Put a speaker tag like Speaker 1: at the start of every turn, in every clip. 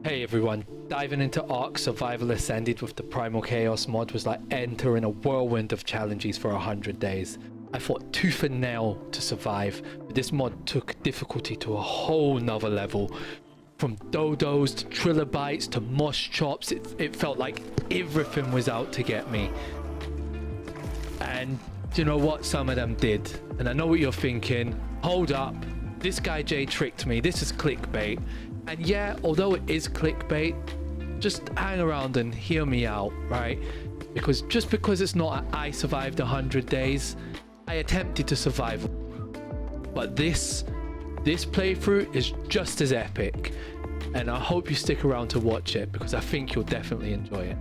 Speaker 1: Hey everyone, diving into Ark Survival Ascended with the Primal Chaos mod was like entering a whirlwind of challenges for 100 days. I fought tooth and nail to survive, but this mod took difficulty to a whole nother level. From dodos to trilobites to mosh chops, it felt like everything was out to get me. And you know what? Some of them did. And I know what you're thinking. Hold up, this guy Jay tricked me. This is clickbait. And yeah, although it is clickbait, just hang around and hear me out, right? Because just because it's not I survived 100 days, I attempted to survive. But this playthrough is just as epic. And I hope you stick around to watch it because I think you'll definitely enjoy it.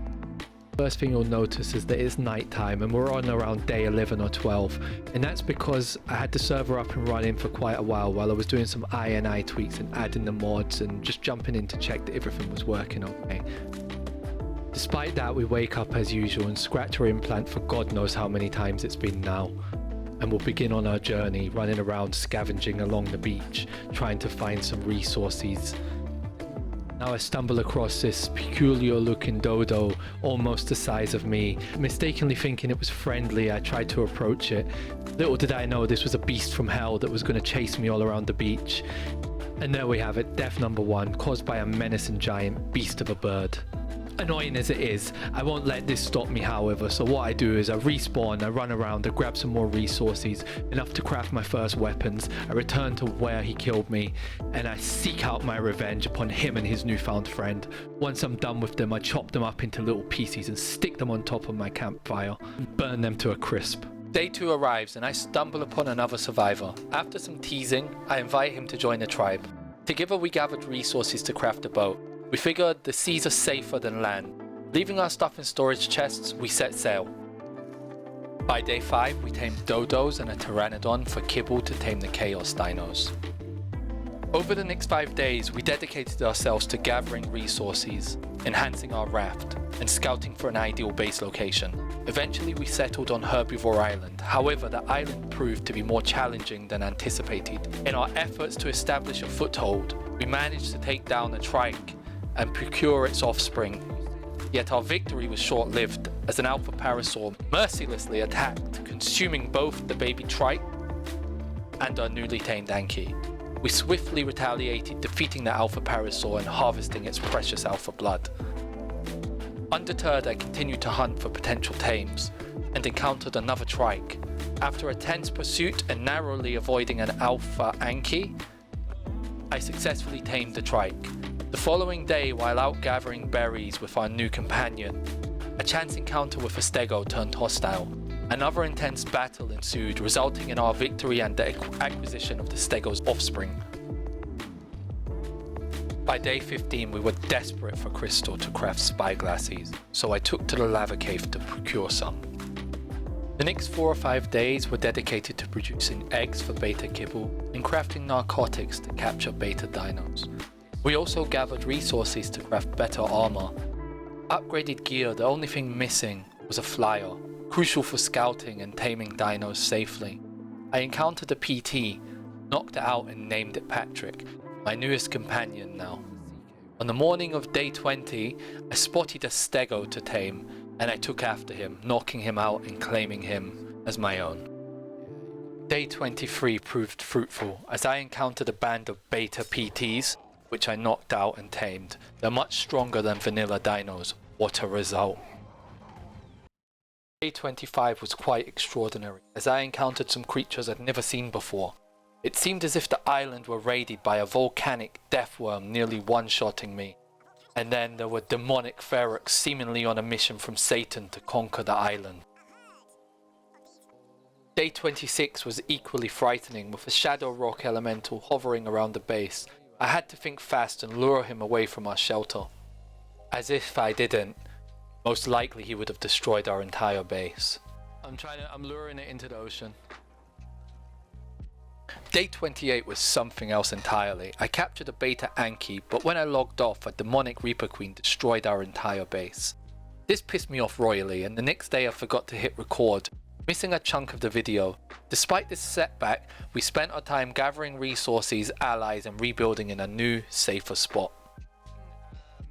Speaker 1: First thing you'll notice is that it's nighttime and we're on around day 11 or 12, and that's because I had the server up and running for quite a while I was doing some I tweaks and adding the mods and just jumping in to check that everything was working okay. Despite that, we wake up as usual and scratch our implant for God knows how many times it's been now, and we'll begin on our journey running around scavenging along the beach trying to find some resources. Now I stumble across this peculiar looking dodo, almost the size of me. Mistakenly thinking it was friendly, I tried to approach it. Little did I know this was a beast from hell that was going to chase me all around the beach. And there we have it, death number 1, caused by a menacing giant beast of a bird. Annoying as it is, I won't let this stop me however, so what I do is I respawn, I run around, I grab some more resources, enough to craft my first weapons, I return to where he killed me, and I seek out my revenge upon him and his newfound friend. Once I'm done with them, I chop them up into little pieces and stick them on top of my campfire, and burn them to a crisp. Day 2 arrives and I stumble upon another survivor. After some teasing, I invite him to join the tribe. Together we gathered resources to craft a boat. We figured the seas are safer than land. Leaving our stuff in storage chests, we set sail. By day 5, we tamed dodos and a pteranodon for kibble to tame the chaos dinos. Over the next 5 days, we dedicated ourselves to gathering resources, enhancing our raft, and scouting for an ideal base location. Eventually, we settled on Herbivore Island. However, the island proved to be more challenging than anticipated. In our efforts to establish a foothold, we managed to take down a trike and procure its offspring. Yet our victory was short-lived as an alpha parasaur mercilessly attacked, consuming both the baby trike and our newly tamed Anki. We swiftly retaliated, defeating the alpha parasaur and harvesting its precious alpha blood. Undeterred, I continued to hunt for potential tames and encountered another trike. After a tense pursuit and narrowly avoiding an alpha Anki, I successfully tamed the trike. The following day, while out gathering berries with our new companion, a chance encounter with a stego turned hostile. Another intense battle ensued, resulting in our victory and the acquisition of the stego's offspring. By day 15, we were desperate for crystal to craft spyglasses, so I took to the lava cave to procure some. The next 4 or 5 days were dedicated to producing eggs for beta kibble and crafting narcotics to capture beta dinos. We also gathered resources to craft better armor. Upgraded gear, the only thing missing was a flyer, crucial for scouting and taming dinos safely. I encountered a PT, knocked it out and named it Patrick, my newest companion now. On the morning of day 20, I spotted a stego to tame, and I took after him, knocking him out and claiming him as my own. Day 23 proved fruitful as I encountered a band of beta PTs, which I knocked out and tamed. They're much stronger than vanilla dinos. What a result. Day 25 was quite extraordinary, as I encountered some creatures I'd never seen before. It seemed as if the island were raided by a volcanic death worm nearly one-shotting me. And then there were demonic ferox seemingly on a mission from Satan to conquer the island. Day 26 was equally frightening, with a shadow rock elemental hovering around the base. I had to think fast and lure him away from our shelter. As if I didn't, most likely he would have destroyed our entire base. I'm luring it into the ocean. Day 28 was something else entirely. I captured a beta Anki, but when I logged off, a demonic Reaper Queen destroyed our entire base. This pissed me off royally, and the next day I forgot to hit record, missing a chunk of the video. Despite this setback, we spent our time gathering resources, allies, and rebuilding in a new, safer spot.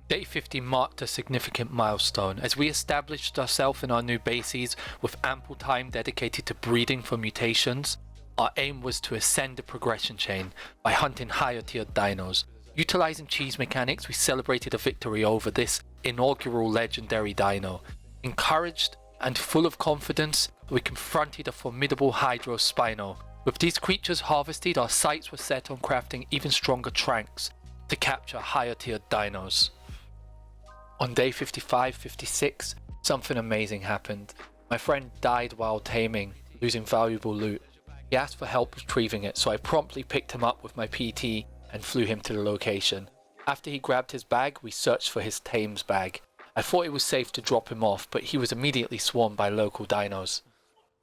Speaker 1: Day 50 marked a significant milestone as we established ourselves in our new bases with ample time dedicated to breeding for mutations. Our aim was to ascend the progression chain by hunting higher tiered dinos. Utilizing cheese mechanics, we celebrated a victory over this inaugural legendary dino. Encouraged and full of confidence, we confronted a formidable Hydrospino. With these creatures harvested, our sights were set on crafting even stronger tranks to capture higher tiered dinos. On day 55-56, something amazing happened. My friend died while taming, losing valuable loot. He asked for help retrieving it, so I promptly picked him up with my PT and flew him to the location. After he grabbed his bag, we searched for his tames bag. I thought it was safe to drop him off, but he was immediately swarmed by local dinos.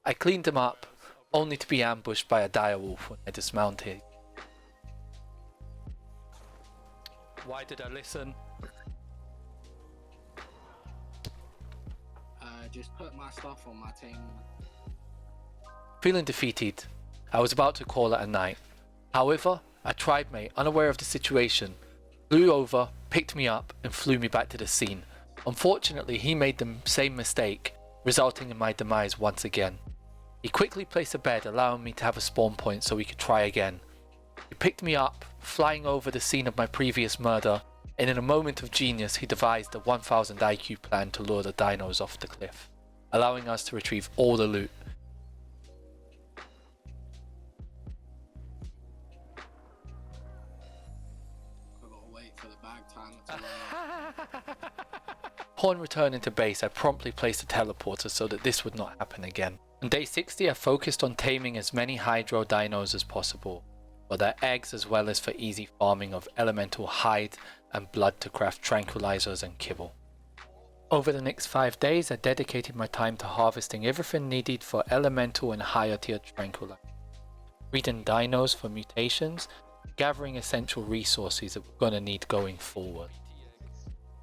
Speaker 1: I cleaned him up, only to be ambushed by a direwolf when I dismounted. Why did I listen?
Speaker 2: Just put my stuff on my team.
Speaker 1: Feeling defeated, I was about to call it a night. However, a tribe mate, unaware of the situation, flew over, picked me up, and flew me back to the scene. Unfortunately, he made the same mistake, resulting in my demise once again. He quickly placed a bed, allowing me to have a spawn point so we could try again. He picked me up, flying over the scene of my previous murder, and in a moment of genius, he devised a 1000 IQ plan to lure the dinos off the cliff, allowing us to retrieve all the loot.
Speaker 2: I've got to wait for the bag time to run out.
Speaker 1: Upon returning to base, I promptly placed a teleporter so that this would not happen again. On day 60, I focused on taming as many Hydro dinos as possible, for their eggs as well as for easy farming of elemental hide and blood to craft tranquilizers and kibble. Over the next 5 days, I dedicated my time to harvesting everything needed for elemental and higher tier tranquilizers, breeding dinos for mutations, gathering essential resources that we're going to need going forward.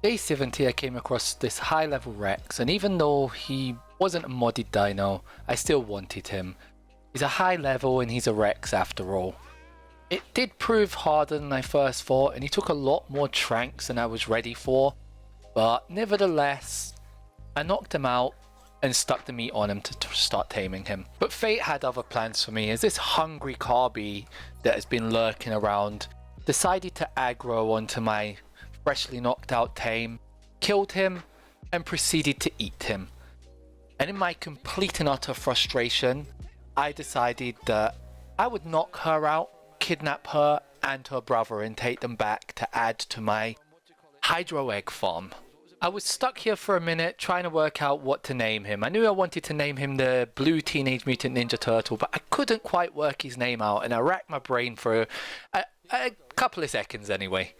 Speaker 1: Day 70, I came across this high level Rex, and even though he wasn't a modded dino, I still wanted him. He's a high level and he's a Rex after all. It did prove harder than I first thought, and he took a lot more tranks than I was ready for, but nevertheless, I knocked him out and stuck the meat on him to start taming him. But fate had other plans for me, as this hungry Carby that has been lurking around decided to aggro onto my freshly knocked out tame, killed him, and proceeded to eat him. And in my complete and utter frustration, I decided that I would knock her out, kidnap her and her brother, and take them back to add to my hydro egg farm. I was stuck here for a minute trying to work out what to name him. I knew I wanted to name him the Blue Teenage Mutant Ninja Turtle, but I couldn't quite work his name out, and I racked my brain for a couple of seconds anyway.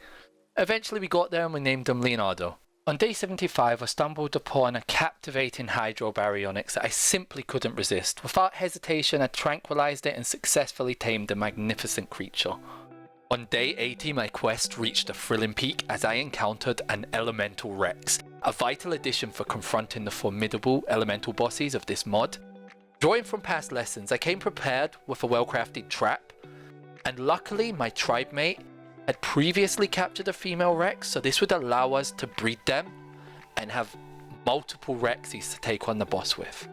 Speaker 1: Eventually we got there and we named him Leonardo. On day 75, I stumbled upon a captivating Hydro Baryonyx that I simply couldn't resist. Without hesitation, I tranquilized it and successfully tamed the magnificent creature. On day 80, my quest reached a thrilling peak as I encountered an Elemental Rex, a vital addition for confronting the formidable elemental bosses of this mod. Drawing from past lessons, I came prepared with a well-crafted trap, and luckily my tribe mate had previously captured a female Rex, so this would allow us to breed them and have multiple Rexes to take on the boss with.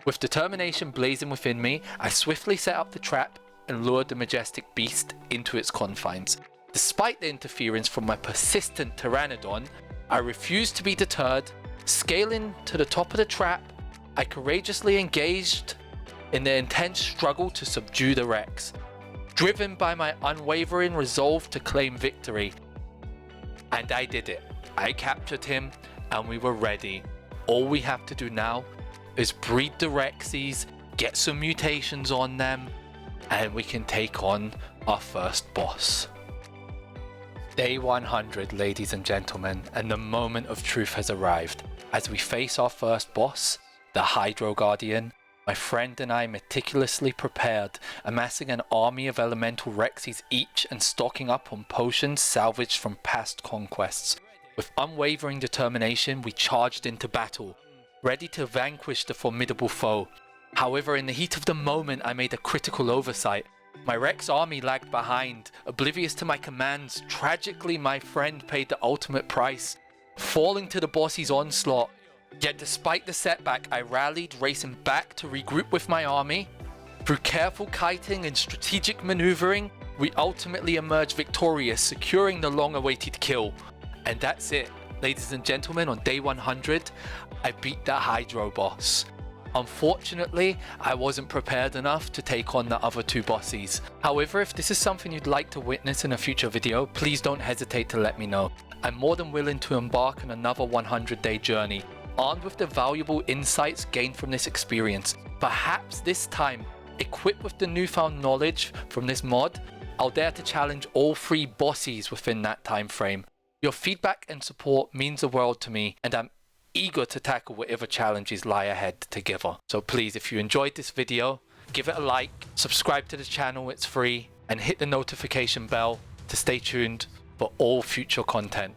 Speaker 1: With determination blazing within me, I swiftly set up the trap and lured the majestic beast into its confines. Despite the interference from my persistent Pteranodon, I refused to be deterred. Scaling to the top of the trap, I courageously engaged in the intense struggle to subdue the Rex, driven by my unwavering resolve to claim victory. And I did it. I captured him and we were ready. All we have to do now is breed the Rexes, get some mutations on them, and we can take on our first boss. Day 100, ladies and gentlemen, and the moment of truth has arrived. As we face our first boss, the Hydro Guardian, my friend and I meticulously prepared, amassing an army of elemental Rexes each and stocking up on potions salvaged from past conquests. With unwavering determination, we charged into battle, ready to vanquish the formidable foe. However, in the heat of the moment, I made a critical oversight. My Rex army lagged behind, oblivious to my commands. Tragically, my friend paid the ultimate price, falling to the boss's onslaught. Yet despite the setback, I rallied, racing back to regroup with my army. Through careful kiting and strategic maneuvering, we ultimately emerged victorious, securing the long-awaited kill. And that's it. Ladies and gentlemen, on day 100, I beat the Hydro boss. Unfortunately, I wasn't prepared enough to take on the other two bosses. However, if this is something you'd like to witness in a future video, please don't hesitate to let me know. I'm more than willing to embark on another 100-day journey, armed with the valuable insights gained from this experience. Perhaps this time, equipped with the newfound knowledge from this mod, I'll dare to challenge all 3 bosses within that time frame. Your feedback and support means the world to me, and I'm eager to tackle whatever challenges lie ahead together. So please, if you enjoyed this video, give it a like, subscribe to the channel, it's free, and hit the notification bell to stay tuned for all future content.